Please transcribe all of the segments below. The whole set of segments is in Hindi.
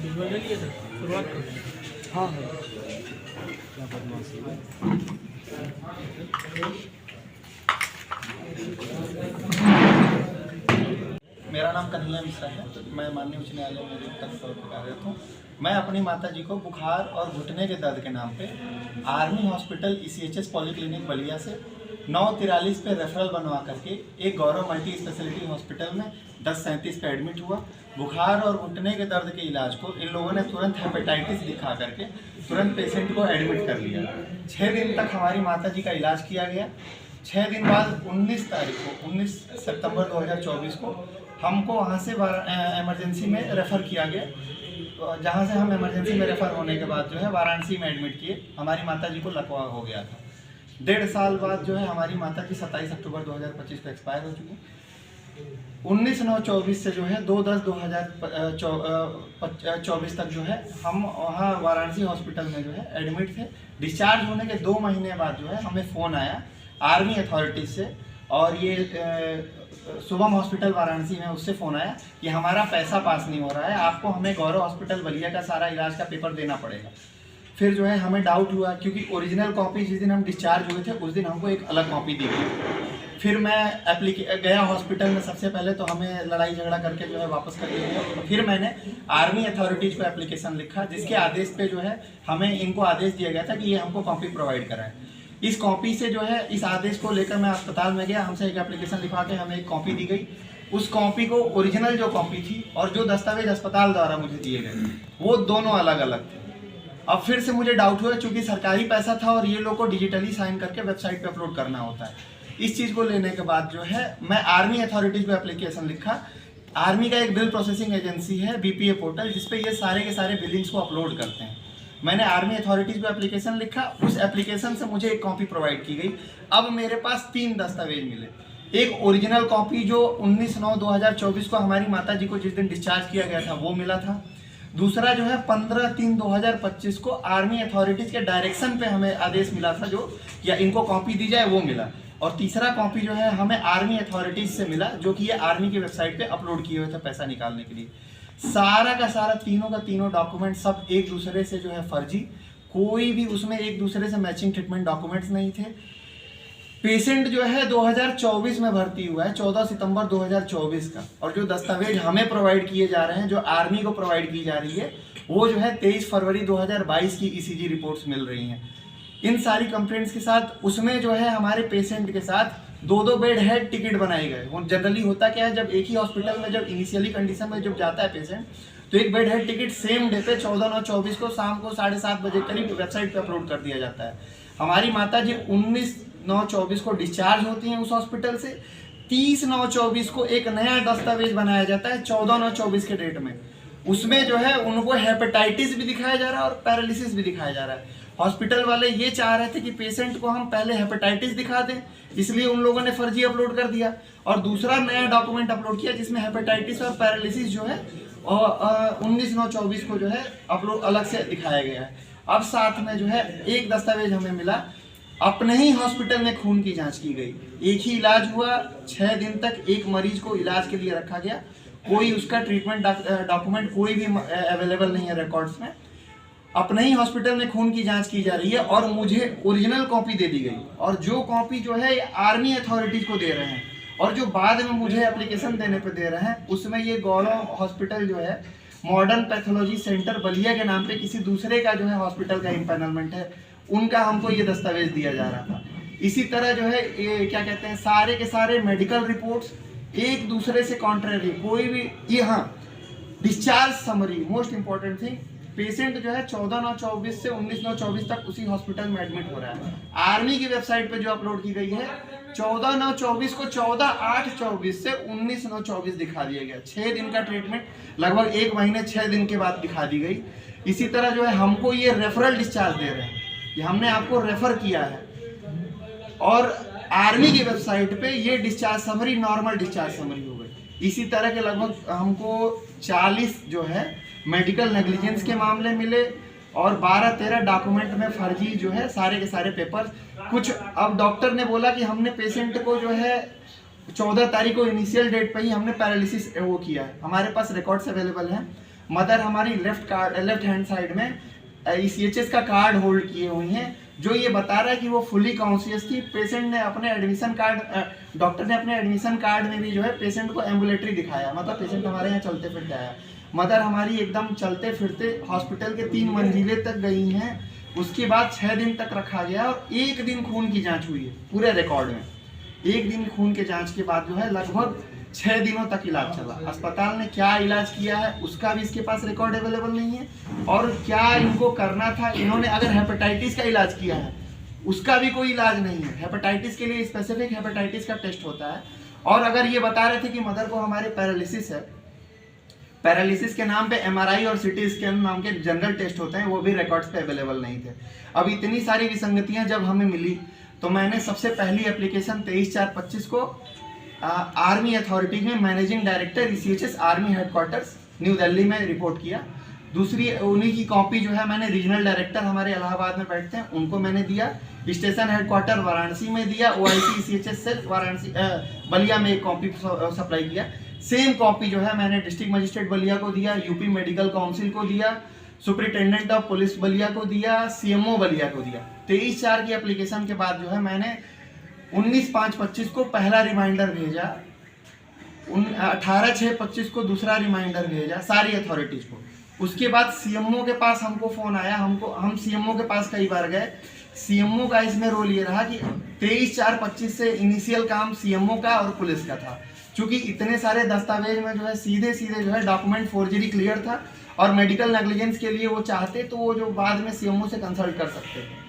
विजुअल ले लिए सर, शुरुआत करो। हाँ हाँ क्या बदमाशी है। मेरा नाम कन्हैया मिश्रा है। मैं माननीय उच्च न्यायालय में नियुक्त तौर पर कार्यरत हूँ। मैं अपनी माता जी को बुखार और घुटने के दर्द के नाम पे army hospital ECHS polyclinic Ballia से 9:43 पे रेफरल बनवा करके एक गौरव मल्टी स्पेशलिटी हॉस्पिटल में 10:37 पे एडमिट हुआ। बुखार और घुटने के दर्द के इलाज को इन लोगों ने तुरंत हेपेटाइटिस दिखा करके तुरंत पेशेंट को एडमिट कर लिया। 6 दिन तक हमारी माता जी का इलाज किया गया। 6 दिन बाद 19 सितंबर 2024 को हमको वहाँ से इमरजेंसी में रेफ़र किया गया। तो जहाँ से हम इमरजेंसी में रेफ़र होने के बाद जो है वाराणसी में एडमिट किए। हमारी माता जी को लकवा हो गया था। 1.5 साल बाद जो है हमारी माता जी 27 अक्टूबर 2025 को एक्सपायर हो चुकी। 19/9/24 से जो है 2/10/2024 तक जो है हम वहाँ वाराणसी हॉस्पिटल में जो है एडमिट थे। डिस्चार्ज होने के 2 महीने बाद जो है हमें फ़ोन आया आर्मी अथॉरिटीज से, और ये शुभम हॉस्पिटल वाराणसी में उससे फ़ोन आया कि हमारा पैसा पास नहीं हो रहा है, आपको हमें गौरव हॉस्पिटल बलिया का सारा इलाज का पेपर देना पड़ेगा। फिर जो है हमें डाउट हुआ, क्योंकि ओरिजिनल कॉपी जिस दिन हम डिस्चार्ज हुए थे उस दिन हमको एक अलग कॉपी दी गई। फिर मैं गया हॉस्पिटल में। सबसे पहले तो हमें लड़ाई झगड़ा करके जो है वापस कर दिया गया। फिर मैंने आर्मी अथॉरिटीज़ को एप्लीकेशन लिखा, जिसके आदेश पे जो है हमें इनको आदेश दिया गया था कि ये हमको कॉपी प्रोवाइड कराएं। इस कॉपी से जो है इस आदेश को लेकर मैं अस्पताल में गया। हमसे एक एप्लीकेशन लिखवा के हमें एक कॉपी दी गई। उस कॉपी को ओरिजिनल जो कॉपी थी और जो दस्तावेज अस्पताल द्वारा मुझे दिए गए वो दोनों अलग अलग थे। अब फिर से मुझे डाउट हुआ, चूंकि सरकारी पैसा था और ये लोग को डिजिटली साइन करके वेबसाइट पे अपलोड करना होता है। इस चीज़ को लेने के बाद जो है मैं आर्मी अथॉरिटीज़ को एप्लीकेशन लिखा। आर्मी का एक बिल प्रोसेसिंग एजेंसी है BPA पोर्टल, जिसपे ये सारे के सारे बिलिंग्स को अपलोड करते हैं। मैंने आर्मी अथॉरिटीज़ को एप्लीकेशन लिखा। उस एप्लीकेशन से मुझे एक कॉपी प्रोवाइड की गई। अब मेरे पास 3 दस्तावेज मिले। एक ओरिजिनल कॉपी जो 19/9/2024 को हमारी माता जी को जिस दिन डिस्चार्ज किया गया था वो मिला था। दूसरा जो है 15/3/2025 को आर्मी अथॉरिटीज़ के डायरेक्शन पे हमें आदेश मिला था जो या इनको कॉपी दी जाए, वो मिला। और तीसरा कॉपी जो है हमें आर्मी अथॉरिटीज़ से मिला, जो कि ये आर्मी की वेबसाइट पे अपलोड किए हुए थे पैसा निकालने के लिए। सारा का सारा तीनों का तीनों डॉक्यूमेंट सब एक दूसरे से जो है फर्जी, कोई भी उसमें एक दूसरे से मैचिंग ट्रीटमेंट डॉक्यूमेंट्स नहीं थे। पेशेंट जो है 2024 में भर्ती हुआ है, 14 सितंबर 2024 का, और जो दस्तावेज हमें प्रोवाइड किए जा रहे हैं, जो आर्मी को प्रोवाइड की जा रही है, वो जो है 23 फरवरी 2022 की ECG रिपोर्ट्स मिल रही हैं। इन सारी कंप्लेंट्स के साथ उसमें जो है हमारे पेशेंट के साथ 2-2 बेड हेड टिकट बनाए गए। वो जनरली होता क्या है, जब एक ही हॉस्पिटल में जब इनिशियली कंडीशन में जब जाता है पेशेंट, तो एक bed head ticket same day पे 14/9/24 को शाम को 7:30 बजे करीब वेबसाइट पे अपलोड कर दिया जाता है। हमारी माता जी 19/9/24 को डिस्चार्ज होती हैं उस हॉस्पिटल से। 30/9/24 को एक नया दस्तावेज बनाया जाता है 14/9/24 के डेट में। उसमें जो है उनको हेपेटाइटिस भी दिखाया जा रहा है और पैरालिसिस भी दिखाया जा रहा है। हॉस्पिटल वाले ये चाह रहे थे कि पेशेंट को हम पहले हेपेटाइटिस दिखा दें, इसलिए उन लोगों ने फर्जी अपलोड कर दिया, और दूसरा नया डॉक्यूमेंट अपलोड किया जिसमें हेपेटाइटिस और पैरालिसिस जो है 19/9/24 को जो है अपलोड अलग से दिखाया गया है। अब साथ में जो है एक दस्तावेज हमें मिला, अपने ही हॉस्पिटल में खून की जांच की गई। एक ही इलाज हुआ, 6 दिन तक एक मरीज को इलाज के लिए रखा गया। कोई उसका ट्रीटमेंट डॉक्यूमेंट कोई भी अवेलेबल नहीं है रिकॉर्ड्स में। अपने ही हॉस्पिटल में खून की जांच की जा रही है और मुझे ओरिजिनल कॉपी दे दी गई, और जो कॉपी जो है आर्मी अथॉरिटीज को दे रहे हैं, और जो बाद में मुझे एप्लीकेशन देने पे दे रहे हैं, उसमें ये गौरव हॉस्पिटल जो है मॉडर्न पैथोलॉजी सेंटर बलिया के नाम पे किसी दूसरे का जो है हॉस्पिटल का इम्पैनलमेंट है, उनका हमको ये दस्तावेज दिया जा रहा था। इसी तरह जो है ये क्या कहते हैं, सारे के सारे मेडिकल रिपोर्ट्स एक दूसरे से कॉन्ट्रेरी, कोई भी ये हाँ discharge summary, most important thing, patient जो है 14/9/24 से 19/9/24 तक उसी हॉस्पिटल में एडमिट हो रहा है। आर्मी की वेबसाइट पे जो अपलोड की गई है 14/9/24 को 14/8/24 से 19/9/24 दिखा दिया गया। 6 दिन का ट्रीटमेंट लगभग 1 महीने 6 दिन के बाद दिखा दी गई। इसी तरह जो है हमको ये रेफरल डिस्चार्ज दे रहे हैं, ये हमने आपको रेफर किया है, और आर्मी की वेबसाइट पे ये discharge summary normal discharge summary हो गई। इसी तरह के लगभग हमको 40 जो है मेडिकल नेग्लिजेंस के मामले मिले, और 12-13 डॉक्यूमेंट में फर्जी जो है सारे के सारे पेपर कुछ। अब डॉक्टर ने बोला कि हमने पेशेंट को जो है 14 तारीख को इनिशियल डेट पे ही हमने पैरालिसिस वो किया है, हमारे पास रिकॉर्ड्स अवेलेबल हैं। मदर हमारी लेफ्ट हैंड साइड में ECHS का कार्ड होल्ड किए हुई हैं, जो ये बता रहा है कि वो फुली कॉन्शियस थी। पेशेंट ने अपने एडमिशन कार्ड, डॉक्टर ने अपने एडमिशन कार्ड में भी जो है पेशेंट को एम्बुलेटरी दिखाया, मतलब पेशेंट हमारे यहाँ चलते फिरते आया। मदर हमारी एकदम चलते फिरते हॉस्पिटल के 3 मंजिले तक गई हैं। उसके बाद 6 दिन तक रखा गया और 1 दिन खून की जांच हुई है पूरे रिकॉर्ड में। 1 दिन खून के जांच के बाद जो है लगभग 6 दिनों तक इलाज चला। अस्पताल ने क्या इलाज किया है उसका भी इसके पास रिकॉर्ड अवेलेबल नहीं है, और क्या इनको करना था, इन्होंने अगर हेपेटाइटिस का इलाज किया है उसका भी कोई इलाज नहीं है। हेपेटाइटिस के लिए स्पेसिफिक हेपेटाइटिस का टेस्ट होता है। और अगर ये बता रहे थे कि मदर को हमारे पैरालिसिस है, पैरालिसिस के नाम पे MRI और CT स्कैन नाम के जनरल टेस्ट होते हैं, वो भी रिकॉर्ड्स पे अवेलेबल नहीं थे। अब इतनी सारी विसंगतियां जब हमें मिली तो मैंने सबसे पहली एप्लीकेशन 23/4/25 को आर्मी अथॉरिटी में managing director ECHS army headquarters new Delhi में रिपोर्ट किया। दूसरी उन्हीं की कॉपी जो है मैंने रीजनल डायरेक्टर हमारे इलाहाबाद में बैठते हैं उनको मैंने दिया, स्टेशन हेडक्वार्टर वाराणसी में दिया, OIC ECHS cell Varanasi Ballia में एक कॉपी सप्लाई किया। सेम कॉपी जो है मैंने डिस्ट्रिक्ट मजिस्ट्रेट बलिया को दिया, यूपी मेडिकल काउंसिल को दिया, सुपरिटेंडेंट ऑफ पुलिस बलिया को दिया, CMO बलिया को दिया। 23/4 की एप्लीकेशन के बाद जो है मैंने 19/5/25 को पहला रिमाइंडर भेजा, 18/6/25 को दूसरा रिमाइंडर भेजा सारी अथॉरिटीज को। उसके बाद CMO के पास हमको फोन आया, हम CMO के पास कई बार गए। CMO का इसमें रोल ये रहा कि 23/4/25 से इनिशियल काम CMO का और पुलिस का था, क्योंकि इतने सारे दस्तावेज में जो है सीधे जो है डॉक्यूमेंट फोर्जरी क्लियर था, और मेडिकल नेग्लिजेंस के लिए वो चाहते तो वो जो बाद में CMO से कंसल्ट कर सकते थे।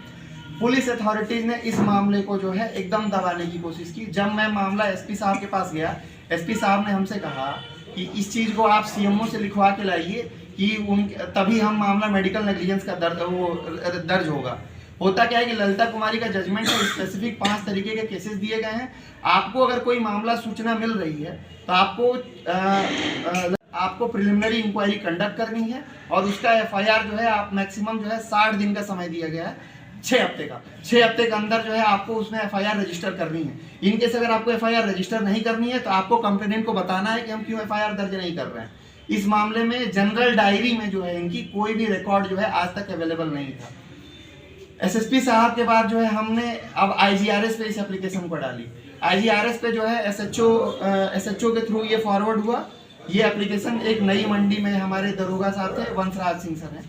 पुलिस अथॉरिटीज ने इस मामले को जो है एकदम दबाने की कोशिश की। जब मैं मामला SP साहब के पास गया, SP साहब ने हमसे कहा कि इस चीज़ को आप CMO से लिखवा के लाइए कि तभी हम मामला मेडिकल नेग्लिजेंस का दर्ज होगा। होता क्या है कि ललिता कुमारी का जजमेंट है, स्पेसिफिक 5 तरीके के केसेस दिए गए हैं। आपको अगर कोई मामला सूचना मिल रही है तो आपको प्रिलिमिनरी इंक्वायरी कंडक्ट करनी है, और उसका FIR जो है आप मैक्सिमम जो है 60 दिन का समय दिया गया है, 6 हफ्ते का। 6 हफ्ते के अंदर जो है आपको उसमें FIR रजिस्टर करनी है। इनकेस अगर आपको FIR रजिस्टर नहीं करनी है तो आपको कंप्लेनेंट को बताना है कि हम क्यों FIR दर्ज नहीं कर रहे हैं। इस मामले में जनरल डायरी में जो है इनकी कोई भी रिकॉर्ड जो है आज तक अवेलेबल नहीं था। SSP साहब के बाद जो है हमने अब IGRS पे इस एप्लीकेशन को डाली। IGRS पे जो है SHO के थ्रू ये फॉरवर्ड हुआ। ये एप्लीकेशन एक नई मंडी में हमारे दरोगा साहब थे, वंशराज सिंह सर हैं,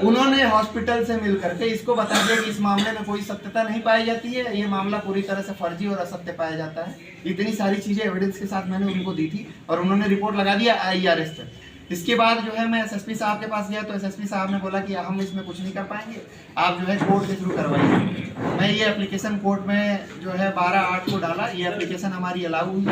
उन्होंने हॉस्पिटल से मिल करके इसको बता दिया कि इस मामले में कोई सत्यता नहीं पाई जाती है, ये मामला पूरी तरह से फर्जी और असत्य पाया जाता है। इतनी सारी चीज़ें एविडेंस के साथ मैंने उनको दी थी और उन्होंने रिपोर्ट लगा दिया IRS पे। इसके बाद जो है मैं SSP साहब के पास गया तो SSP साहब ने बोला कि हम इसमें कुछ नहीं कर पाएंगे, आप जो है कोर्ट के थ्रू करवाइए। मैं ये एप्लीकेशन कोर्ट में जो है 12/8 को डाला। ये एप्लीकेशन हमारी अलाउ हुई।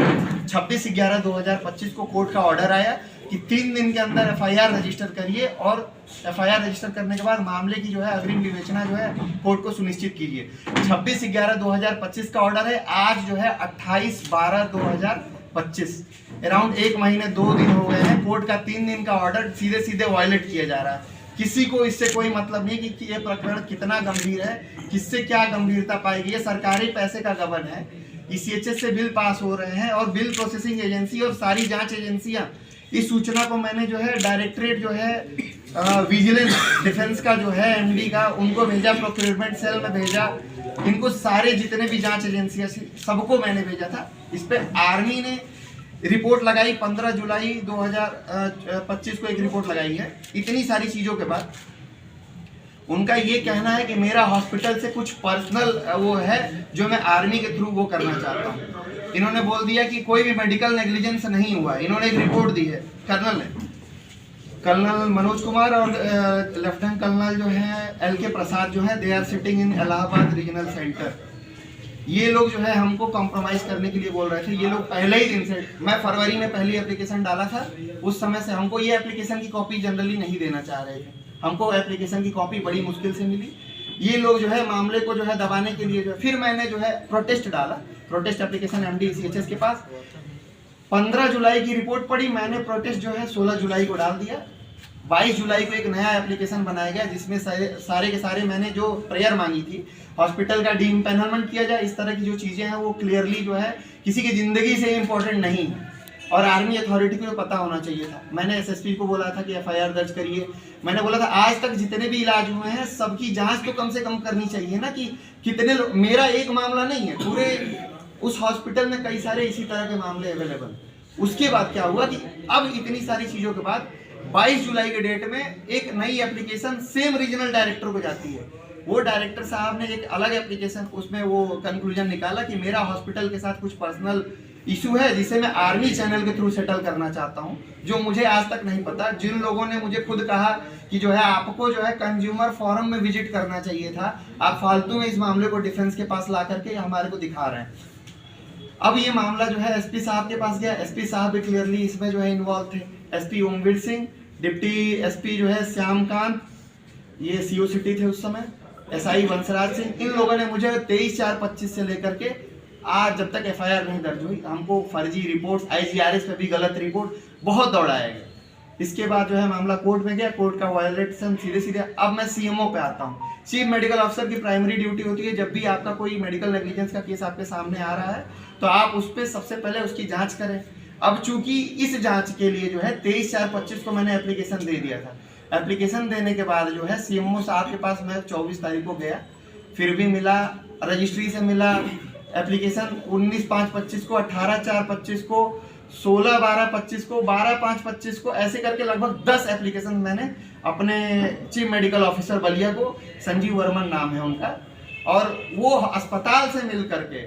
26/11/2025 को कोर्ट का ऑर्डर आया कि 3 दिन के अंदर FIR रजिस्टर करिए, और FIR रजिस्टर करने के बाद मामले की जो है अग्रिम विवेचना जो है कोर्ट को सुनिश्चित कीजिए। 26/11/2025 का ऑर्डर है। आज जो है 28/12/2025, अराउंड 1 महीने 2 दिन हो गए हैं। कोर्ट का 3 दिन का ऑर्डर सीधे वायलेट किया जा रहा है। किसी को इससे कोई मतलब नहीं कि ये प्रकरण कितना गंभीर है, किससे क्या गंभीरता पाई गई है। सरकारी पैसे का गबन है। ECHS से बिल पास हो रहे हैं, और बिल प्रोसेसिंग एजेंसी और सारी जांच एजेंसियां, इस सूचना को मैंने जो है डायरेक्टरेट जो है विजिलेंस डिफेंस का जो है MD का, उनको भेजा, प्रोक्योरमेंट सेल में भेजा, इनको सारे जितने भी जांच एजेंसियां सबको मैंने भेजा था। इस पर आर्मी ने रिपोर्ट लगाई 15 जुलाई 2025 को एक रिपोर्ट लगाई है। इतनी सारी चीज़ों के बाद उनका ये कहना है कि मेरा हॉस्पिटल से कुछ पर्सनल वो है जो मैं आर्मी के थ्रू वो करना चाहता हूँ। इन्होंने बोल दिया कि कोई भी मेडिकल नेग्लिजेंस नहीं हुआ। इन्होंने एक रिपोर्ट दी है कर्नल मनोज कुमार और लेफ्टिनेंट कर्नल जो है LK प्रसाद जो है, they are sitting in Allahabad regional centre. ये लोग जो है हमको कॉम्प्रोमाइज़ करने के लिए बोल रहे थे। ये लोग पहले ही दिन से, मैं फरवरी में पहली एप्लीकेशन डाला था, उस समय से हमको ये एप्लीकेशन की कॉपी जनरली नहीं देना चाह रहे थे। हमको एप्लीकेशन की कॉपी बड़ी मुश्किल से मिली। ये लोग जो है मामले को जो है दबाने के लिए जो है, फिर मैंने जो है प्रोटेस्ट डाला, प्रोटेस्ट एप्लीकेशन MD ECHS के पास। 15 जुलाई की रिपोर्ट पड़ी, मैंने प्रोटेस्ट जो है 16 जुलाई को डाल दिया। 22 जुलाई को एक नया एप्लीकेशन बनाया गया जिसमें सारे के सारे मैंने जो प्रेयर मांगी थी, हॉस्पिटल का डीइम्पैनलमेंट किया जाए, इस तरह की जो चीज़ें हैं वो क्लियरली जो है किसी की ज़िंदगी से इम्पोर्टेंट नहीं है। और आर्मी अथॉरिटी को पता होना चाहिए था। मैंने एसएसपी को बोला था कि एफआईआर दर्ज करिए। मैंने बोला था आज तक जितने भी इलाज हुए हैं सबकी जांच तो कम से कम करनी चाहिए ना, कि कितने लोग, मेरा एक मामला नहीं है, पूरे उस हॉस्पिटल में कई सारे इसी तरह के मामले अवेलेबल। उसके बाद क्या हुआ कि अब इतनी सारी चीज़ों के बाद 22 जुलाई के डेट में एक नई एप्लीकेशन सेम रीजनल डायरेक्टर को जाती है। वो डायरेक्टर साहब ने एक अलग एप्लीकेशन, उसमें वो कंक्लूजन निकाला कि मेरा हॉस्पिटल के साथ कुछ पर्सनल इशू है जिसे मैं आर्मी चैनल के थ्रू सेटल करना चाहता हूं, जो मुझे आज तक नहीं पता। जिन लोगों ने मुझे खुद कहा कि जो है आपको जो है कंज्यूमर फोरम में विजिट करना चाहिए था, आप फालतू में इस मामले को डिफेंस के पास ला करके हमारे को दिखा रहे हैं। अब ये मामला जो है एसपी साहब के पास गया। एसपी साहब भी क्लियरली इसमें जो है इन्वॉल्व थे। SP Omvir Singh, deputy SP जो है श्यामकांत, ये सीओ सिटी थे उस समय, एसआई वंशराज सिंह, इन लोगों ने मुझे 23/4/25 से लेकर के आज जब तक एफआईआर नहीं दर्ज हुई हमको फर्जी रिपोर्ट्स, आईजीआरएस पे भी गलत रिपोर्ट बहुत दौड़ाया गया। इसके बाद जो है मामला कोर्ट में गया, कोर्ट का वायलेशन सीधे अब मैं सीएमओ पे आता हूँ। चीफ मेडिकल ऑफिसर की प्राइमरी ड्यूटी होती है, जब भी आपका कोई मेडिकल नेग्लिजेंस का केस आपके सामने आ रहा है तो आप उस पर सबसे पहले उसकी जांच करें। अब चूंकि इस जांच के लिए जो है 23/4/25 को मैंने एप्लीकेशन दे दिया था। एप्लीकेशन देने के बाद जो है सीएमओ साहब के पास मैं 24 तारीख को गया, फिर भी मिला, रजिस्ट्री से मिला। एप्लीकेशन 19/5/25 को, 18/4/25 को, 16/12/25 को, 12/5/25 को, ऐसे करके लगभग 10 एप्लीकेशन मैंने अपने चीफ मेडिकल ऑफिसर बलिया को, संजीव वर्मन नाम है उनका, और वो अस्पताल से मिल करके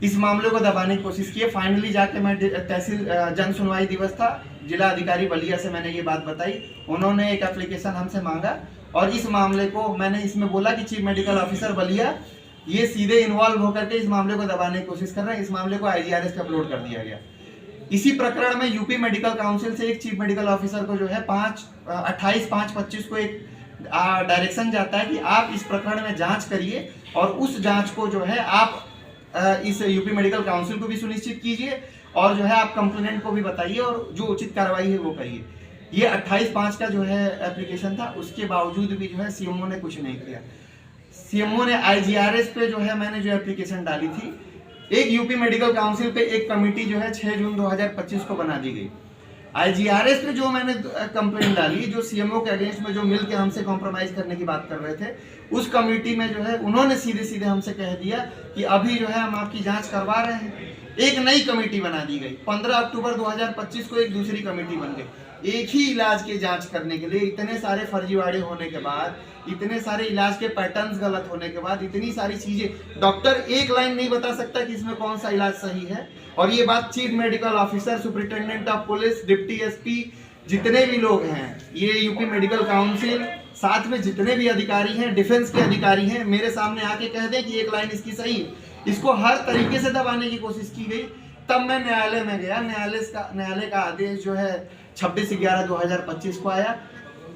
इस मामले को दबाने की कोशिश की। फाइनली जाके मैं तहसील जन सुनवाई दिवस था, जिला अधिकारी बलिया से मैंने ये बात बताई। उन्होंने एक एप्लीकेशन हमसे मांगा और इस मामले को मैंने इसमें बोला कि चीफ मेडिकल ऑफिसर बलिया ये सीधे इन्वॉल्व होकर के इस मामले को दबाने की कोशिश कर रहे हैं। इस मामले को आईजीआरएस पे अपलोड कर दिया गया। इसी प्रकरण में यूपी मेडिकल काउंसिल से एक चीफ मेडिकल ऑफिसर को जो है 28/5/25 को एक डायरेक्शन जाता है कि आप इस प्रकरण में जांच करिए और उस जांच को जो है आप इस यूपी मेडिकल काउंसिल को भी सुनिश्चित कीजिए और जो है आप कंप्लेनेंट को भी बताइए और जो उचित कार्रवाई है वो करिए। ये 28/5 का जो है एप्लीकेशन था, उसके बावजूद भी जो है सीएमओ ने कुछ नहीं किया। सीएमओ ने आईजीआरएस पे जो है मैंने जो एप्लीकेशन डाली थी, एक यूपी मेडिकल काउंसिल पे एक कमेटी जो है 6 जून 2025 को बना दी गई। आईजीआरएस पे जो मैंने कंप्लेन डाली, जो सीएमओ के अगेंस्ट में जो मिल के हमसे कॉम्प्रोमाइज करने की बात कर रहे थे, उस कमेटी में जो है उन्होंने सीधे सीधे हमसे कह दिया कि अभी जो है हम आपकी जांच करवा रहे हैं। एक नई कमेटी बना दी गई। 15 अक्टूबर 2025 को एक दूसरी कमेटी बन गई। एक ही इलाज की जांच करने के लिए इतने सारे फर्जीवाड़े होने के बाद, इतने सारे इलाज के पैटर्न्स गलत होने के बाद, इतनी सारी चीजें, डॉक्टर एक लाइन नहीं बता सकता कि इसमें कौन सा इलाज सही है। और ये बात chief medical officer, superintendent of police, deputy SP, जितने भी लोग हैं, ये यूपी मेडिकल काउंसिल, साथ में जितने भी अधिकारी हैं, डिफेंस के अधिकारी हैं, मेरे सामने आके कह दें कि एक लाइन इसकी सही है। इसको हर तरीके से दबाने की कोशिश की गई। तब मैं न्यायालय में गया। न्यायालय का आदेश जो है 26/11/2025 को आया।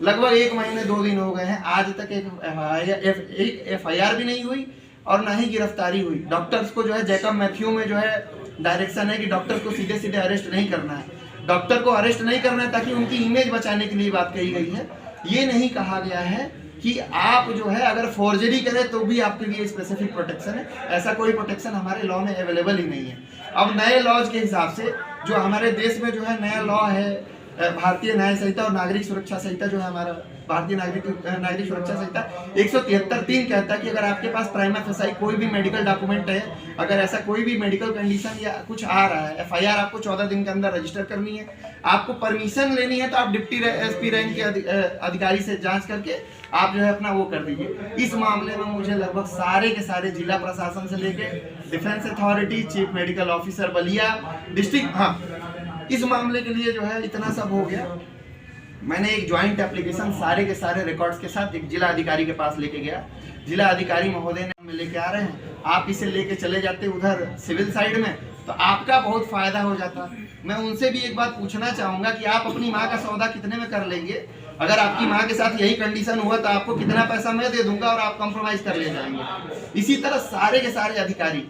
लगभग 1 महीने 2 दिन हो गए हैं, आज तक एक एफआईआर भी नहीं हुई और ना ही गिरफ्तारी हुई। डॉक्टर्स को जो है जैकब मैथ्यू में जो है डायरेक्शन है कि डॉक्टर्स को सीधे सीधे अरेस्ट नहीं करना है। डॉक्टर को अरेस्ट नहीं करना है ताकि उनकी इमेज बचाने के लिए बात कही गई है। ये नहीं कहा गया है कि आप जो है अगर फोर्जरी करें तो भी आपके लिए स्पेसिफिक प्रोटेक्शन है। ऐसा कोई प्रोटेक्शन हमारे लॉ में अवेलेबल ही नहीं है। अब नए लॉज के हिसाब से जो हमारे देश में जो है नया लॉ है, भारतीय न्याय संहिता और नागरिक सुरक्षा संहिता जो है हमारा भारतीय नागरिक सुरक्षा संहिता 173(3) कहता है कि अगर आपके पास प्राइमा फेसाई कोई भी मेडिकल डॉक्यूमेंट है, अगर ऐसा कोई भी मेडिकल कंडीशन या कुछ आ रहा है, एफआईआर आपको 14 दिन के अंदर रजिस्टर करनी है। आपको परमिशन लेनी है तो आप डिप्टी एसपी रैंक के अधिकारी से जांच करके आप जो है अपना वो कर दीजिए। इस मामले में मुझे लगभग सारे के सारे जिला प्रशासन से लेके defence authority, chief medical officer Ballia, district, इस मामले के लिए जो है इतना सब हो गया। मैंने एक ज्वाइंट एप्लीकेशन सारे के सारे रिकॉर्ड्स के साथ एक जिला अधिकारी के पास लेके गया। जिला अधिकारी महोदय ने हमें लेके आ रहे हैं, आप इसे लेके चले जाते उधर सिविल साइड में तो आपका बहुत फायदा हो जाता। मैं उनसे भी एक बात पूछना चाहूँगा कि आप अपनी माँ का सौदा कितने में कर लेंगे? अगर आपकी माँ के साथ यही कंडीशन हुआ तो आपको कितना पैसा मैं दे दूंगा और आप कॉम्प्रोमाइज कर ले जाएंगे। इसी तरह सारे के सारे अधिकारी,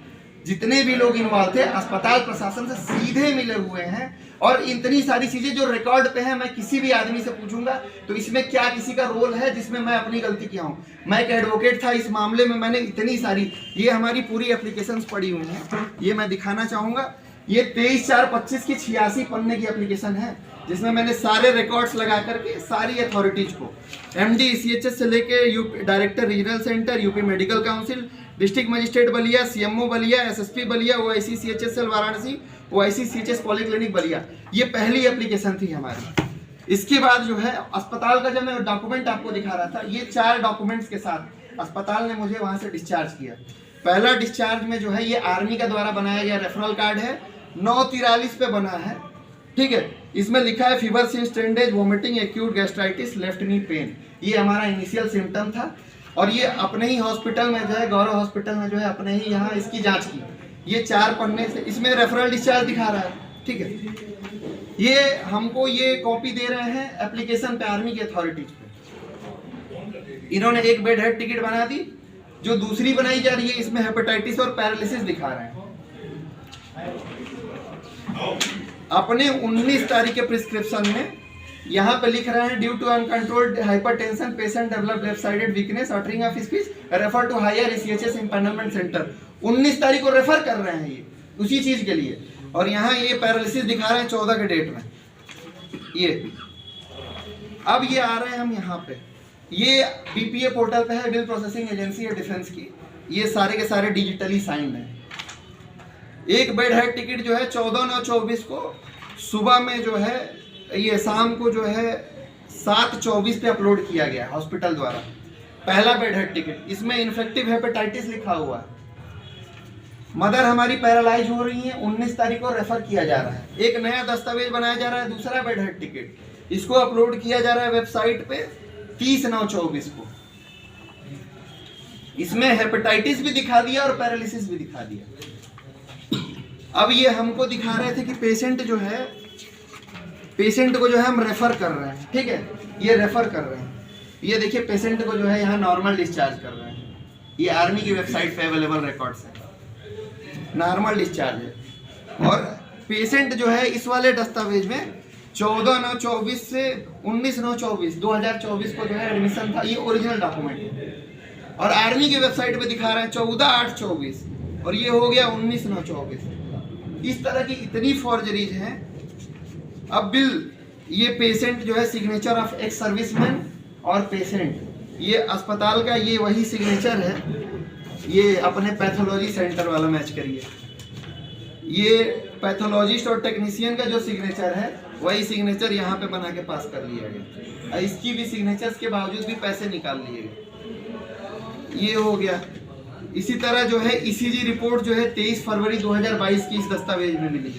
जितने भी लोग इन्वॉल्व थे, अस्पताल प्रशासन से सीधे मिले हुए हैं। और इतनी सारी चीजें जो रिकॉर्ड पे हैं, मैं किसी भी आदमी से पूछूंगा तो इसमें क्या किसी का रोल है जिसमें मैं अपनी गलती किया हूँ। मैं एक एडवोकेट था, इस मामले में मैंने इतनी सारी, ये हमारी पूरी एप्लीकेशंस पड़ी हुई हैं, ये मैं दिखाना चाहूँगा। ये 23/4/25 की 86 पन्ने की एप्लीकेशन है, जिसमें मैंने सारे रिकॉर्ड्स लगा करके सारी अथॉरिटीज को, एमडी सीएचएस से लेके UP director regional centre, UP medical council, district magistrate Ballia, CMO Ballia, SSP Ballia, OIC CHSL Varanasi, OIC CHS polyclinic Ballia, ये पहली एप्लीकेशन थी हमारी। इसके बाद जो है अस्पताल का जब मैं डॉक्यूमेंट आपको दिखा रहा था, ये 4 डॉक्यूमेंट्स के साथ अस्पताल ने मुझे वहां से डिस्चार्ज किया। पहला डिस्चार्ज में जो है ये आर्मी का द्वारा बनाया गया रेफरल कार्ड है, 9/43 पे बना है, ठीक है। इसमें लिखा है fever since 10 days, vomiting, acute gastritis, left knee pain. ये हमारा इनिशियल सिम्टम था और ये अपने ही हॉस्पिटल में जो है, गौरव हॉस्पिटल में जो है अपने ही यहाँ इसकी जांच की। ये 4 पन्ने से इसमें रेफरल डिस्चार्ज दिखा रहा है, ठीक है। ये हमको ये कॉपी दे रहे हैं एप्लीकेशन पे आर्मी की अथॉरिटीज पे। इन्होंने एक बेड हेड टिकट बना दी, जो दूसरी बनाई जा रही है इसमें हेपेटाइटिस और पैरालिसिस दिखा रहे हैं। अपने 19 तारीख के प्रिस्क्रिप्शन में यहाँ पे लिख रहे हैं due to uncontrolled hypertension patient develop left sided weakness uttering of speech refer to higher CHS empanelment centre. 19 तारीख को रेफर कर रहे हैं ये उसी चीज के लिए, और यहाँ ये पैरालिसिस दिखा रहे हैं 14 के डेट में। ये अब ये आ रहे हैं हम यहाँ पे, ये बीपीए पोर्टल पे है, बिल प्रोसेसिंग एजेंसी है डिफेंस की। ये सारे के सारे डिजिटली साइंड है। एक बेड हेड टिकट जो है 14/9/24 को सुबह में जो है, ये शाम को जो है 7/24 पे अपलोड किया गया हॉस्पिटल द्वारा। पहला बेड हेड टिकट, इसमें इन्फेक्टिव हेपेटाइटिस लिखा हुआ है। मदर हमारी पैरालाइज हो रही है, 19 तारीख को रेफर किया जा रहा है। एक नया दस्तावेज बनाया जा रहा है, दूसरा बेड हेड टिकट, इसको अपलोड किया जा रहा है वेबसाइट पे 30/9/24 को। इसमें हेपेटाइटिस भी दिखा दिया और पैरालिसिस भी दिखा दिया। अब ये हमको दिखा रहे थे कि पेशेंट जो है, पेशेंट को जो है हम रेफर कर रहे हैं, ठीक है, ये रेफर कर रहे हैं। ये देखिए पेशेंट को जो है यहाँ नॉर्मल डिस्चार्ज कर रहे हैं। ये आर्मी की वेबसाइट पे अवेलेबल रिकॉर्ड्स है, नॉर्मल डिस्चार्ज है। और पेशेंट जो है इस वाले दस्तावेज में 14/9/24 से 19/9/24 2024 को जो है एडमिशन था, ये ओरिजिनल डॉक्यूमेंट है। और आर्मी की वेबसाइट पे दिखा रहे हैं 14/8/24 और ये हो गया 19/9/24। इस तरह की इतनी फॉर्जरीज हैं। अब बिल, ये पेशेंट जो है सिग्नेचर ऑफ एक्स सर्विसमैन और पेशेंट, ये अस्पताल का ये वही सिग्नेचर है। ये अपने पैथोलॉजी सेंटर वाला मैच करिए, ये पैथोलॉजिस्ट और टेक्नीशियन का जो सिग्नेचर है वही सिग्नेचर यहाँ पे बना के पास कर लिया गया। इसकी भी सिग्नेचर्स के बावजूद भी पैसे निकाल लिए गए। ये हो गया। इसी तरह जो है ईसीजी रिपोर्ट जो है 23 फरवरी 2022 की इस दस्तावेज में मिली।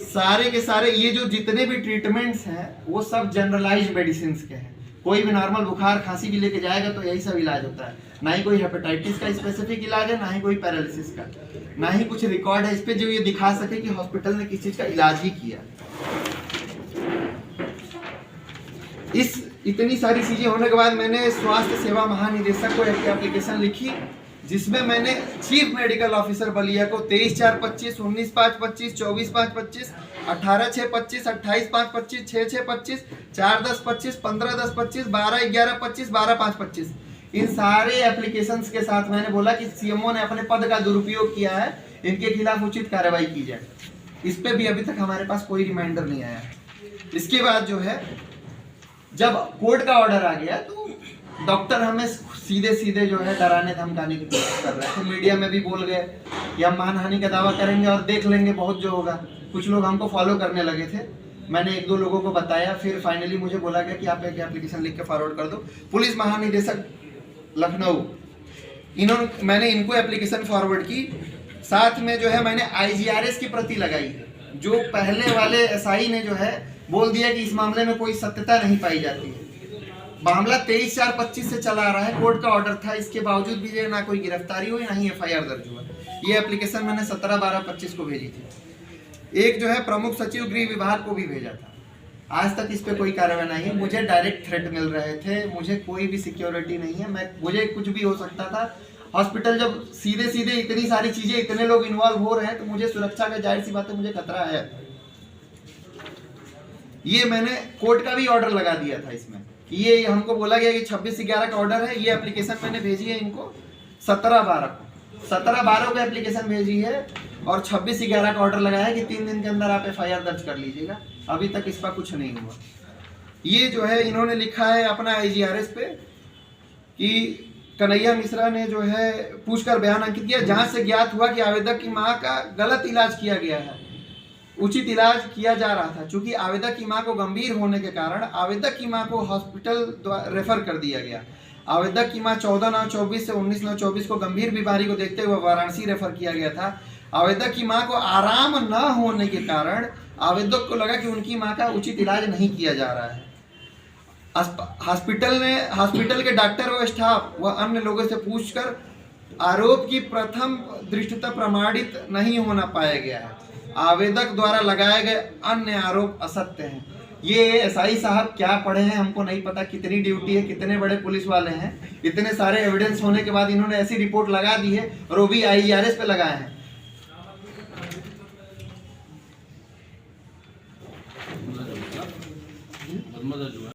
सारे के सारे ये जो जितने भी ट्रीटमेंट्स हैं वो सब जनरलाइज्ड मेडिसिन के हैं। कोई भी नॉर्मल बुखार खांसी भी लेके जाएगा तो यही सब इलाज होता है। ना ही कोई हेपेटाइटिस का स्पेसिफिक इलाज है, ना ही कोई पैरालिसिस का, ना ही कुछ रिकॉर्ड है इस पे जो ये दिखा सके कि हॉस्पिटल ने किस चीज का इलाज ही किया। इस इतनी सारी चीजें होने के बाद मैंने स्वास्थ्य सेवा महानिदेशक को एक एप्लीकेशन लिखी, जिसमें मैंने चीफ मेडिकल ऑफिसर बलिया को 23/4/25, 19/5/25, 24/5/25, 18/6/25, 28/5/25, 6/6/25, 4/10/25, 15/10/25, 12/11/25, 12/5/25, इन सारे एप्लीकेशंस के साथ मैंने बोला कि सीएमओ ने अपने पद का दुरुपयोग किया है, इनके खिलाफ उचित कार्रवाई की जाए। इस पे भी अभी तक हमारे पास कोई रिमाइंडर नहीं आया। इसके बाद जो है जब कोर्ट का ऑर्डर आ गया तो डॉक्टर हमें सीधे सीधे जो है डराने धमकाने की कोशिश कर रहे थे। मीडिया में भी बोल गए कि हम मानहानि का दावा करेंगे और देख लेंगे बहुत जो होगा। कुछ लोग हमको फॉलो करने लगे थे। मैंने 1-2 लोगों को बताया, फिर फाइनली मुझे बोला गया कि आप एक एप्लीकेशन लिख के फॉरवर्ड कर दो। पुलिस महानिदेशक लखनऊ, मैंने इनको एप्लीकेशन फॉरवर्ड की। साथ में जो है मैंने IGRS की प्रति लगाई, जो पहले वाले SI ने जो है बोल दिया कि इस मामले में कोई सत्यता नहीं पाई जाती है। मामला 23/4/25 से चला आ रहा है, कोर्ट का ऑर्डर था, इसके बावजूद भी ना कोई गिरफ्तारी हुई ना ही FIR दर्ज हुआ। ये एप्लीकेशन मैंने 17/12/25 को भेजी थी। एक जो है प्रमुख सचिव गृह विभाग को भी भेजा था। आज तक इस पे कोई कार्रवाई नहीं है। मुझे डायरेक्ट थ्रेट मिल रहे थे, मुझे कोई भी सिक्योरिटी नहीं है, मुझे कुछ भी हो सकता था। हॉस्पिटल जब सीधे सीधे इतनी सारी चीजें, इतने लोग इन्वॉल्व हो रहे हैं तो मुझे सुरक्षा का जाहिर सी बात है मुझे खतरा है। ये मैंने कोर्ट का भी ऑर्डर लगा दिया था इसमें, ये हमको बोला गया कि 26/11 का ऑर्डर है। ये एप्लीकेशन मैंने भेजी है इनको 17/12 को। 17/12 को एप्लीकेशन भेजी है और 26/11 का ऑर्डर लगाया है कि 3 दिन के अंदर आप FIR दर्ज कर लीजिएगा। अभी तक इस पर कुछ नहीं हुआ। ये जो है इन्होंने लिखा है अपना IGRS पे कि कन्हैया मिश्रा ने जो है पूछकर बयान अंकित किया, जांच से ज्ञात हुआ कि आवेदक की मां का गलत इलाज किया गया है, उचित इलाज किया जा रहा था। चूंकि आवेदक की मां को गंभीर होने के कारण आवेदक की मां को हॉस्पिटल रेफर कर दिया गया। आवेदक की मां 14/9/24 से 19/9/24 को गंभीर बीमारी को देखते हुए वाराणसी रेफर किया गया था। आवेदक की मां को आराम न होने के कारण आवेदक को लगा कि उनकी मां का उचित इलाज नहीं किया जा रहा है। हॉस्पिटल के डॉक्टर व स्टाफ व अन्य लोगों से पूछकर आरोप की प्रथम दृष्टता प्रमाणित नहीं होना पाया गया है। आवेदक द्वारा लगाए गए अन्य आरोप असत्य हैं। ये SI साहब क्या पढ़े हैं हमको नहीं पता, कितनी ड्यूटी है, कितने बड़े पुलिस वाले हैं, इतने सारे एविडेंस होने के बाद इन्होंने ऐसी रिपोर्ट लगा दी है और वो भी IGRS पे लगाए हैं।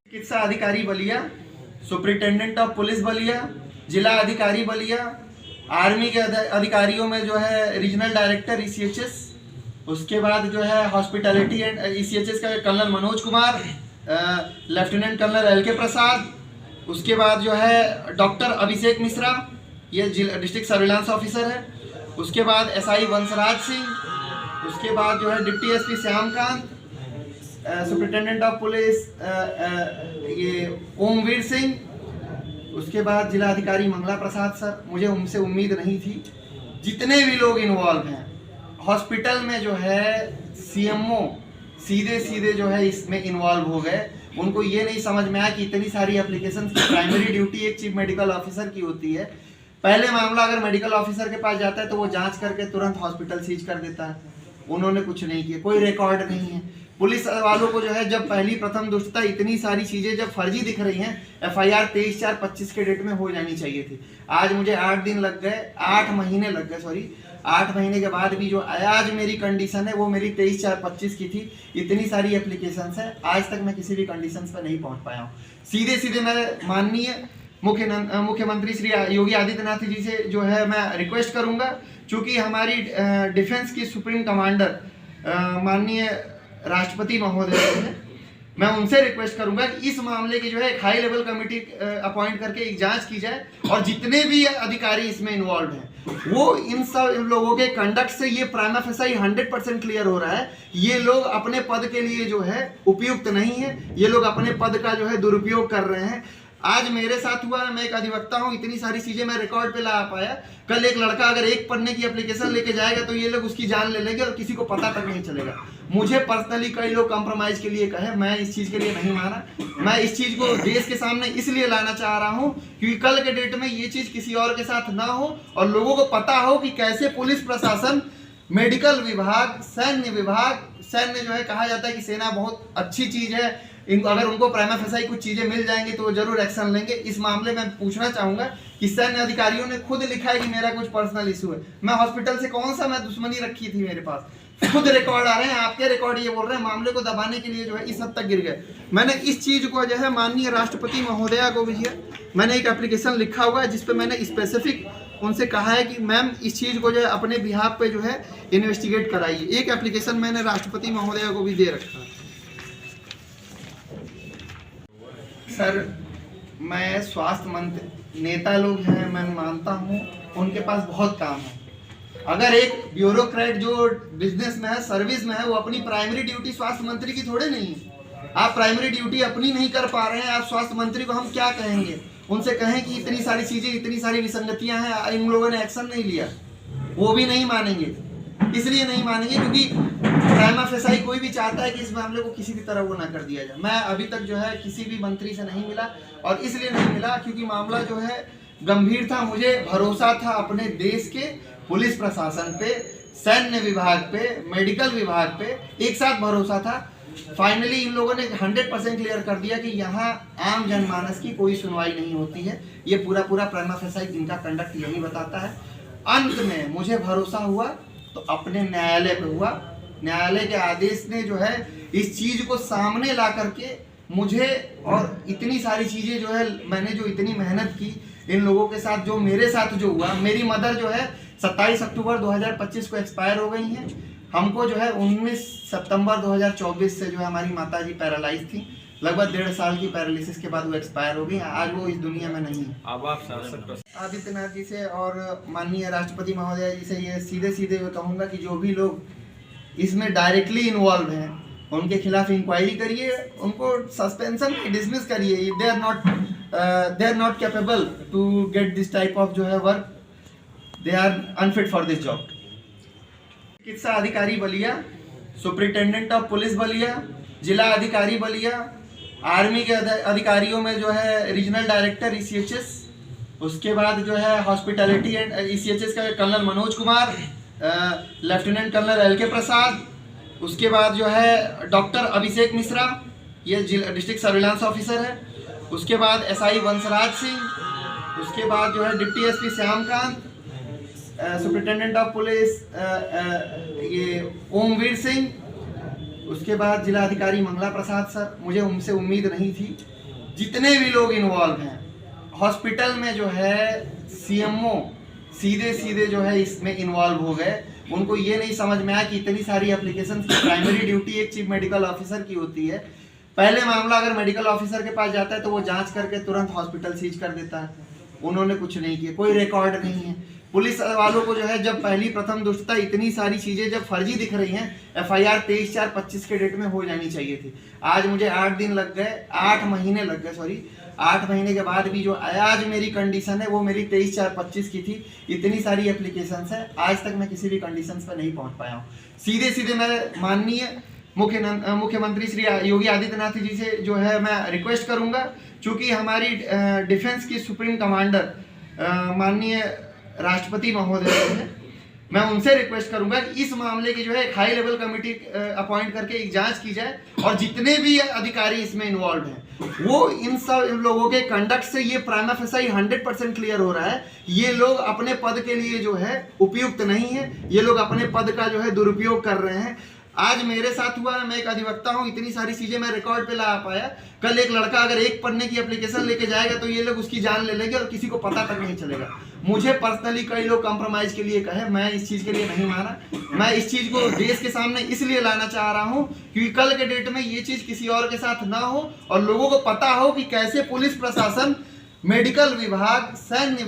चिकित्सा अधिकारी Ballia, superintendent of police Ballia, जिला अधिकारी बलिया, आर्मी के अधिकारियों में जो है रीजनल डायरेक्टर ECHS, उसके बाद जो है हॉस्पिटैलिटी एंड ECHS का colonel Manoj Kumar, lieutenant colonel LK Prasad, उसके बाद जो है डॉक्टर अभिषेक मिश्रा, ये डिस्ट्रिक्ट सर्विलांस ऑफिसर है, उसके बाद SI वंशराज सिंह, उसके बाद जो है deputy SP Shyamkant, superintendent of police ये ओमवीर सिंह, उसके बाद जिला अधिकारी मंगला प्रसाद सर। मुझे उनसे उम्मीद नहीं थी। जितने भी लोग इन्वॉल्व हैं हॉस्पिटल में जो है CMO सीधे जो है इसमें इन्वॉल्व हो गए। उनको ये नहीं समझ में आया कि इतनी सारी एप्लीकेशन की प्राइमरी ड्यूटी एक चीफ मेडिकल ऑफिसर की होती है। पहले मामला अगर मेडिकल ऑफिसर के पास जाता है तो वो जांच करके तुरंत हॉस्पिटल सीज कर देता है। उन्होंने कुछ नहीं किया, कोई रिकॉर्ड नहीं है। पुलिस वालों को जो है जब पहली प्रथम दुष्टता इतनी सारी चीजें जब फर्जी दिख रही हैं, FIR 23/4/25 के डेट में हो जानी चाहिए थी। आज मुझे 8 दिन लग गए, 8 महीने लग गए, सॉरी 8 महीने के बाद भी जो आज मेरी कंडीशन है वो मेरी 23/4/25 की थी। इतनी सारी एप्लीकेशंस है, आज तक मैं किसी भी कंडीशंस पर नहीं पहुंच पाया हूँ। सीधे मैं माननीय मुख्यमंत्री श्री योगी आदित्यनाथ जी से जो है मैं रिक्वेस्ट करूंगा, चूंकि हमारी डिफेंस की सुप्रीम कमांडर माननीय राष्ट्रपति महोदय है, मैं उनसे रिक्वेस्ट करूंगा कि इस मामले की जो है एक हाई लेवल कमेटी अपॉइंट करके एक जांच की जाए और जितने भी अधिकारी इसमें इन्वॉल्व हैं वो इन सब लोगों के कंडक्ट से ये प्राइमा फेसाई 100% क्लियर हो रहा है। ये लोग अपने पद के लिए जो है उपयुक्त नहीं है, ये लोग अपने पद का जो है दुरुपयोग कर रहे हैं। आज मेरे साथ हुआ, मैं एक अधिवक्ता हूँ, इतनी सारी चीजें मैं रिकॉर्ड पे ला पाया। कल एक लड़का अगर 1 पन्ने की एप्लीकेशन लेके जाएगा तो ये लोग उसकी जान ले लेंगे और किसी को पता तक नहीं चलेगा। मुझे पर्सनली कई लोग कंप्रोमाइज के लिए कहे, मैं इस चीज के लिए नहीं माना। मैं इस चीज को देश के सामने इसलिए लाना चाह रहा हूँ क्योंकि कल के डेट में ये चीज किसी और के साथ ना हो और लोगों को पता हो कि कैसे पुलिस प्रशासन, मेडिकल विभाग, सैन्य जो है कहा जाता है कि सेना बहुत अच्छी चीज है, अगर उनको प्राइमा फेसाई कुछ चीजें मिल जाएंगी तो वो जरूर एक्शन लेंगे। इस मामले में पूछना चाहूंगा कि सैन्य अधिकारियों ने खुद लिखा है कि मेरा कुछ पर्सनल इशू है। मैं हॉस्पिटल से कौन सा मैं दुश्मनी रखी थी, मेरे पास खुद रिकॉर्ड आ रहे हैं, आपके रिकॉर्ड ये बोल रहे हैं। मामले को दबाने के लिए जो है इस हद तक गिर गए। मैंने इस चीज को जो है माननीय राष्ट्रपति महोदया को भी मैंने एक एप्लीकेशन लिखा हुआ है जिसपे मैंने स्पेसिफिक उनसे कहा है कि मैम इस चीज को जो है अपने बिहाफ पे जो है इन्वेस्टिगेट कराइए। एक एप्लीकेशन मैंने राष्ट्रपति महोदया को भी दे रखा है। सर, मैं स्वास्थ्य मंत्री, नेता लोग हैं, मैं मानता हूँ उनके पास बहुत काम है। अगर एक ब्यूरोक्रेट जो बिजनेस में है, सर्विस में है, वो अपनी प्राइमरी ड्यूटी स्वास्थ्य मंत्री की थोड़े नहीं है। आप प्राइमरी ड्यूटी अपनी नहीं कर पा रहे हैं, आप स्वास्थ्य मंत्री को हम क्या कहेंगे? उनसे कहें कि इतनी सारी चीजें, इतनी सारी विसंगतियां हैं, इन लोगों ने एक्शन नहीं लिया, वो भी नहीं मानेंगे। इसलिए नहीं मानेंगे क्योंकि प्राइमा फेसाई कोई भी चाहता है कि इस मामले को किसी भी तरह वो ना कर दिया जाए। मैं अभी तक जो है किसी भी मंत्री से नहीं मिला और इसलिए नहीं मिला क्योंकि मामला जो है गंभीर था। मुझे भरोसा था अपने देश के पुलिस प्रशासन पे, सैन्य विभाग पे, मेडिकल विभाग पे, एक साथ भरोसा था। फाइनली इन लोगों ने 100% क्लियर कर दिया कि यहाँ आम जनमानस की कोई सुनवाई नहीं होती है। ये पूरा प्राइमा फेसाई इनका कंडक्ट यही बताता है। अंत में मुझे भरोसा हुआ तो अपने न्यायालय पे हुआ। न्यायालय के आदेश ने जो है इस चीज को सामने ला करके मुझे, और इतनी सारी चीजें जो है मैंने जो इतनी मेहनत की इन लोगों के साथ, जो मेरे साथ जो हुआ, मेरी मदर जो है 27 अक्टूबर 2025 को एक्सपायर हो गई हैं। हमको जो है 19 सितंबर 2024 से जो है हमारी माता जी पैरालाइज थी, लगभग 1.5 साल की पैरालिसिस के बाद वो एक्सपायर हो गई। आज वो इस दुनिया में नहीं है। अब आप शासक आदित्यनाथ जी से और माननीय राष्ट्रपति महोदय जी से ये सीधे सीधे कहूँगा कि जो भी लोग इसमें डायरेक्टली इन्वॉल्व हैं उनके खिलाफ इंक्वायरी करिए, उनको सस्पेंशन डिसमिस करिए। They are not capable to get this type of जो है work, they are unfit for this job. चिकित्सा अधिकारी Ballia, superintendent of police Ballia, जिला अधिकारी बलिया, आर्मी के अधिकारियों में जो है रीजनल डायरेक्टर ECHS, उसके बाद जो है हॉस्पिटैलिटी एंड ECHS का colonel Manoj Kumar, lieutenant colonel LK Prasad, उसके बाद जो है डॉक्टर अभिषेक मिश्रा, ये डिस्ट्रिक्ट सर्विलांस ऑफिसर है, उसके बाद SI वंशराज सिंह, उसके बाद जो है deputy SP Shyamkant, superintendent of police ये ओमवीर सिंह, उसके बाद जिला अधिकारी मंगला प्रसाद सर। मुझे उनसे उम्मीद नहीं थी। जितने भी लोग इन्वॉल्व हैं हॉस्पिटल में जो है CMO सीधे सीधे जो है इसमें इन्वॉल्व हो गए। उनको ये नहीं समझ में आया कि इतनी सारी एप्लीकेशन की प्राइमरी ड्यूटी एक चीफ मेडिकल ऑफिसर की होती है। पहले मामला अगर मेडिकल ऑफिसर के पास जाता है तो वो जांच करके तुरंत हॉस्पिटल सीज कर देता है। उन्होंने कुछ नहीं किया, कोई रिकॉर्ड नहीं है। पुलिस वालों को जो है जब पहली प्रथम दुष्टता इतनी सारी चीजें जब फर्जी दिख रही हैं, FIR 23/4/25 के डेट में हो जानी चाहिए थी। आज मुझे 8 दिन लग गए, 8 महीने लग गए, सॉरी 8 महीने के बाद भी जो आज मेरी कंडीशन है वो मेरी 23/4/25 की थी। इतनी सारी एप्लीकेशंस है, आज तक मैं किसी भी कंडीशंस पर नहीं पहुंच पाया हूँ। सीधे सीधे मैं माननीय मुख्यमंत्री श्री योगी आदित्यनाथ जी से जो है मैं रिक्वेस्ट करूंगा, चूंकि हमारी डिफेंस की सुप्रीम कमांडर माननीय राष्ट्रपति महोदय है, मैं उनसे रिक्वेस्ट करूंगा कि इस मामले की जो है एक हाई लेवल कमेटी अपॉइंट करके एक जांच की जाए और जितने भी अधिकारी इसमें इन्वॉल्व हैं वो इन सब लोगों के कंडक्ट से ये प्राइमा फेसाई 100% क्लियर हो रहा है। ये लोग अपने पद के लिए जो है उपयुक्त नहीं है, ये लोग अपने पद का जो है दुरुपयोग कर रहे हैं। आज मेरे साथ हुआ, मैं एक अधिवक्ता हूँ, इतनी सारी चीजें मैं रिकॉर्ड पे ला पाया। कल एक लड़का अगर एक पन्ने की एप्लीकेशन लेके जाएगा तो ये लोग उसकी जान ले लेंगे और किसी को पता तक नहीं चलेगा। मुझे पर्सनली कई लोग कंप्रोमाइज के लिए कहे, मैं इस चीज के लिए नहीं माना। मैं इस चीज को देश के सामने इसलिए लाना चाह रहा हूँ क्योंकि कल के डेट में ये चीज किसी और के साथ ना हो और लोगों को पता हो कि कैसे पुलिस प्रशासन, मेडिकल विभाग, सैन्य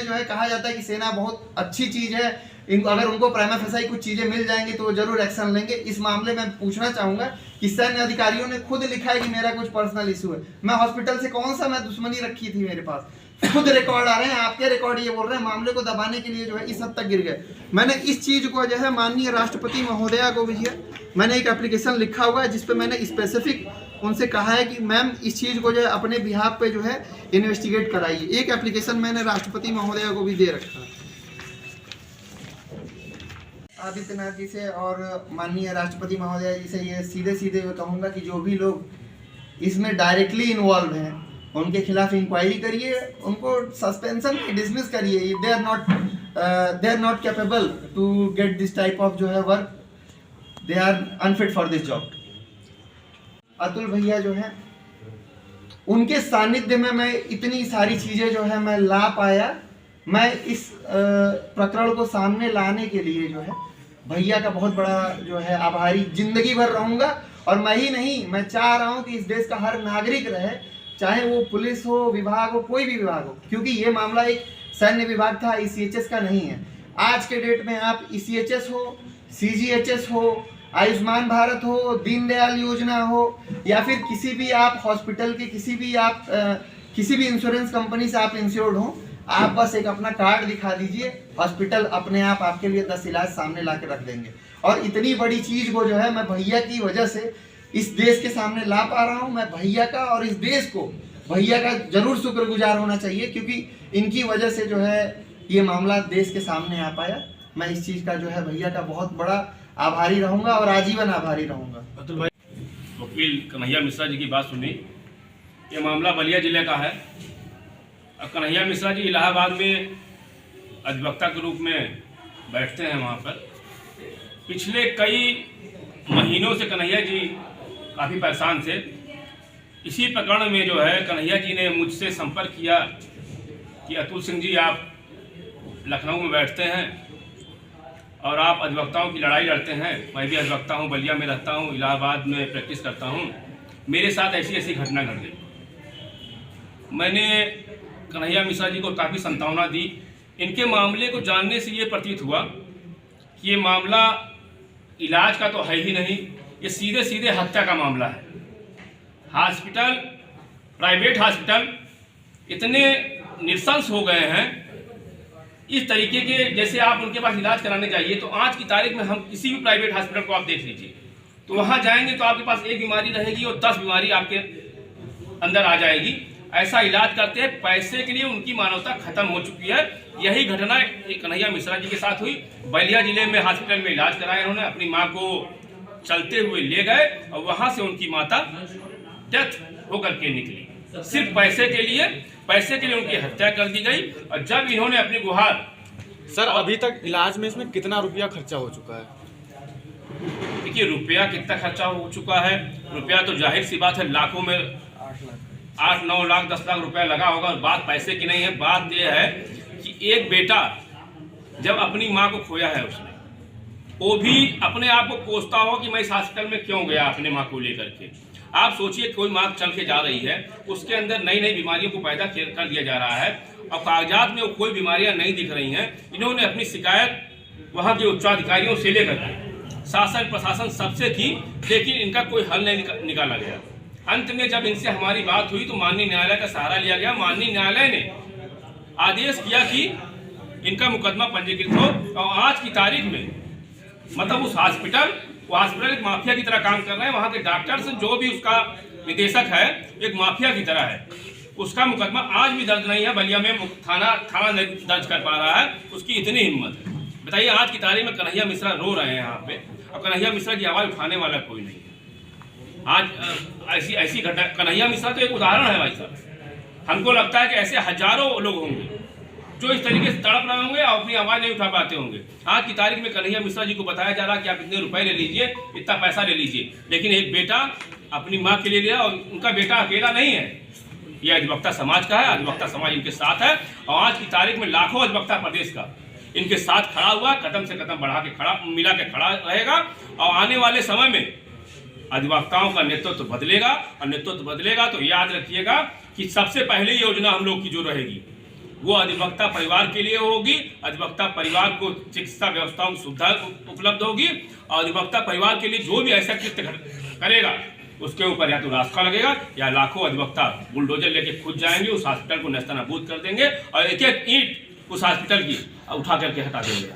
जो है, कहा जाता है कि सेना बहुत अच्छी चीज है, अगर उनको प्राइमा फेसाई कुछ चीजें मिल जाएंगी तो वो जरूर एक्शन लेंगे। इस मामले में पूछना चाहूंगा कि सैन्य अधिकारियों ने खुद लिखा है कि मेरा कुछ पर्सनल इशू है। मैं हॉस्पिटल से कौन सा मैं दुश्मनी रखी थी, मेरे पास खुद रिकॉर्ड आ रहे हैं, आपके रिकॉर्ड ये बोल रहे हैं। मामले को दबाने के लिए जो है इस हद तक गिर गए। मैंने इस चीज को जो है माननीय राष्ट्रपति महोदया को भी है, मैंने एक एप्लीकेशन लिखा हुआ है जिसपे मैंने स्पेसिफिक उनसे कहा है कि मैम इस चीज को जो है अपने बिहाफ पे जो है इन्वेस्टिगेट कराइए। एक एप्लीकेशन मैंने राष्ट्रपति महोदया को भी दे रखा है। आदित्यनाथ जी से और माननीय राष्ट्रपति महोदय जी से ये सीधे सीधे कहूँगा कि जो भी लोग इसमें डायरेक्टली इन्वॉल्व हैं उनके खिलाफ इंक्वायरी करिए, उनको सस्पेंशन डिसमिस करिए। They are not capable to get this type of जो है work, they are unfit for this job. Atul भैया जो है उनके सानिध्य में मैं इतनी सारी चीजें जो है मैं ला पाया। मैं इस प्रकरण को सामने लाने के लिए जो है भैया का बहुत बड़ा जो है आभारी जिंदगी भर रहूंगा। और मैं ही नहीं, मैं चाह रहा हूं कि इस देश का हर नागरिक रहे, चाहे वो पुलिस हो, विभाग हो, कोई भी विभाग हो, क्योंकि ये मामला एक सैन्य विभाग था, ECHS का नहीं है। आज के डेट में आप ECHS हो, CGHS हो, आयुष्मान भारत हो, दीनदयाल योजना हो, या फिर किसी भी आप हॉस्पिटल के किसी भी इंश्योरेंस कंपनी से आप इंश्योर्ड हो, आप बस एक अपना कार्ड दिखा दीजिए, हॉस्पिटल अपने आप आपके लिए 10 इलाज सामने ला के रख देंगे। और इतनी बड़ी चीज को जो है मैं भैया की वजह से इस देश के सामने ला पा रहा हूं। मैं भैया का और इस देश को भैया का जरूर शुक्रगुजार होना चाहिए, क्योंकि इनकी वजह से जो है ये मामला देश के सामने आ पाया। मैं इस चीज का जो है भैया का बहुत बड़ा आभारी रहूंगा और आजीवन आभारी रहूंगा। अतुल भाई, वकील कन्हैया मिश्रा जी की बात सुनी। ये मामला बलिया जिले का है। कन्हैया मिश्रा जी इलाहाबाद में अधिवक्ता के रूप में बैठते हैं। वहाँ पर पिछले कई महीनों से कन्हैया जी काफ़ी परेशान थे। इसी प्रकरण में जो है कन्हैया जी ने मुझसे संपर्क किया कि अतुल सिंह जी, आप लखनऊ में बैठते हैं और आप अधिवक्ताओं की लड़ाई लड़ते हैं। मैं भी अधिवक्ता हूँ, बलिया में रहता हूँ, इलाहाबाद में प्रैक्टिस करता हूँ। मेरे साथ ऐसी ऐसी घटना घट गई। मैंने कन्हैया मिश्रा जी को काफ़ी संतावना दी। इनके मामले को जानने से ये प्रतीत हुआ कि ये मामला इलाज का तो है ही नहीं, ये सीधे सीधे हत्या का मामला है। हॉस्पिटल, प्राइवेट हॉस्पिटल इतने निरसंस हो गए हैं इस तरीके के, जैसे आप उनके पास इलाज कराने जाइए तो आज की तारीख में हम किसी भी प्राइवेट हॉस्पिटल को आप देख लीजिए तो वहाँ जाएंगे तो आपके पास एक बीमारी रहेगी और 10 बीमारी आपके अंदर आ जाएगी। ऐसा इलाज करते हैं, पैसे के लिए उनकी मानवता खत्म हो चुकी है। यही घटना कन्हैया मिश्रा जी के साथ हुई। बलिया जिले में हॉस्पिटल में इलाज कराया उन्होंने, अपनी माँ को चलते हुए ले गए और वहाँ से उनकी माता डेथ होकर के निकली। सिर्फ पैसे के लिए उनकी हत्या कर दी गई। और जब इन्होंने अपनी गुहार, सर अभी तक इलाज में इसमें कितना रुपया खर्चा हो चुका है? देखिए रुपया कितना खर्चा हो चुका है, रुपया तो जाहिर सी बात है लाखों में 8-9 लाख 10 लाख रुपया लगा होगा। और बात पैसे की नहीं है, बात यह है कि एक बेटा जब अपनी माँ को खोया है उसने, वो भी अपने आप को कोसता हो कि मैं इस हॉस्पिटल में क्यों गया अपने माँ को लेकर के। आप सोचिए कोई माँ चल के जा रही है, उसके अंदर नई नई बीमारियों को पैदा कर दिया जा रहा है और कागजात में वो कोई बीमारियां नहीं दिख रही हैं। इन्होंने अपनी शिकायत वहाँ के उच्चाधिकारियों से लेकर शासन प्रशासन सबसे की, लेकिन इनका कोई हल नहीं निकाला गया। अंत में जब इनसे हमारी बात हुई तो माननीय न्यायालय का सहारा लिया गया। माननीय न्यायालय ने आदेश किया कि इनका मुकदमा पंजीकृत हो और आज की तारीख में मतलब उस हॉस्पिटल एक माफिया की तरह काम कर रहे हैं। वहाँ के डॉक्टर्स, जो भी उसका निदेशक है, एक माफिया की तरह है। उसका मुकदमा आज भी दर्ज नहीं है, बलिया में थाना दर्ज कर पा रहा है। उसकी इतनी हिम्मत है। बताइए आज की तारीख में कन्हैया मिश्रा रो रहे हैं यहाँ पे और कन्हैया मिश्रा की आवाज़ उठाने वाला कोई नहीं है। आज ऐसी घटना, कन्हैया मिश्रा तो एक उदाहरण है भाई साहब। हमको लगता है कि ऐसे हजारों लोग होंगे जो इस तरीके से तड़प रहे होंगे और अपनी आवाज़ नहीं उठा पाते होंगे। आज की तारीख में कन्हैया मिश्रा जी को बताया जा रहा है कि आप इतने रुपए ले लीजिए, इतना पैसा ले लीजिए, लेकिन एक बेटा अपनी माँ के लिए लिया और उनका बेटा अकेला नहीं है, ये अधिवक्ता समाज का है। अधिवक्ता समाज इनके साथ है और आज की तारीख में लाखों अधिवक्ता प्रदेश का इनके साथ खड़ा हुआ, कदम से कदम बढ़ा के मिला के खड़ा रहेगा। और आने वाले समय में अधिवक्ताओं का नेतृत्व बदलेगा और नेतृत्व बदलेगा तो याद रखिएगा कि सबसे पहले योजना हम लोग की जो रहेगी वो अधिवक्ता परिवार के लिए होगी। अधिवक्ता परिवार को चिकित्सा व्यवस्थाओं की सुविधा उपलब्ध होगी और अधिवक्ता परिवार के लिए जो भी ऐसा कृत्य करेगा उसके ऊपर या तो रास्ता लगेगा या लाखों अधिवक्ता बुलडोजर लेके खुद जाएंगे, उस हॉस्पिटल को नेस्तनाबूद कर देंगे और एक एक ईंट उस हॉस्पिटल की उठा करके हटा देंगे।